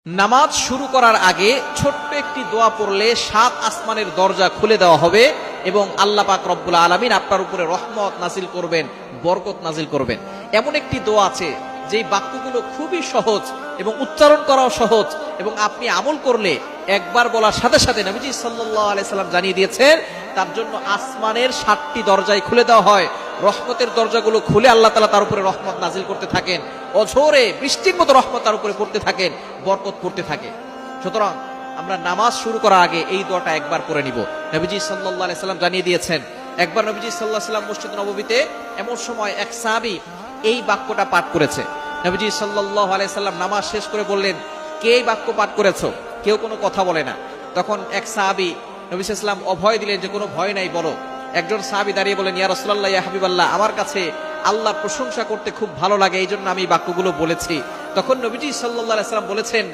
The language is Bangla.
নামাজ শুরু করার আগে ছোট্ট একটি দোয়া পড়লে 7 আসমানের দরজা খুলে দেওয়া হবে এবং আল্লাহ পাক রব্বুল আলামিন আপনার উপরে রহমত নাজিল করবেন, বরকত নাজিল করবেন। এমন একটি দোয়া আছে যেই বাক্যগুলো খুবই সহজ এবং উচ্চারণ করাও সহজ, এবং আপনি আমল করলে একবার বলার সাথে সাথে নবীজি সাল্লাল্লাহু আলাইহি সাল্লাম জানিয়ে দিয়েছেন তার জন্য আসমানের 7টি দরজাই খুলে দেওয়া হয়। রহমতের দরজাগুলো খুলে আল্লাহ তাআলা তার উপরে রহমত নাজিল করতে থাকেন, অঝোরে বৃষ্টির মতো রহমত তার উপরে পড়তে থাকেন, বরকত করতে থাকে। সুতরাং আমরা নামাজ শুরু করার আগে এই দোয়াটা একবার করে নিব। নবীজি সাল্লাল্লাহু আলাইহি সাল্লাম জানিয়ে দিয়েছেন, একবার নবীজি সাল্লাল্লাহু আলাইহি সাল্লাম মসজিদ নববীতে এমন সময় এক সাহাবী এই বাক্যটা পাঠ করেছে। নবীজি সাল্লাল্লাহু আলাইহি সাল্লাম নামাজ শেষ করে বললেন, কে এই বাক্য পাঠ করেছো? কেউ কোনো কথা বলে না। তখন এক সাহাবী নবী সাল্লাল্লাহু আলাইহি সাল্লাম অভয় দিলেন যে কোনো ভয় নাই, বলো। একজন সাহাবী দাঁড়িয়ে বলেন, ইয়া রাসূলুল্লাহ, ইয়া হাবিবাল্লাহ, আমার কাছে আল্লাহর প্রশংসা করতে খুব ভালো লাগে, এই জন্য আমি বাক্যগুলো বলেছি। তখন নবীজি সাল্লাল্লাহু আলাইহি সাল্লাম বলেছেন,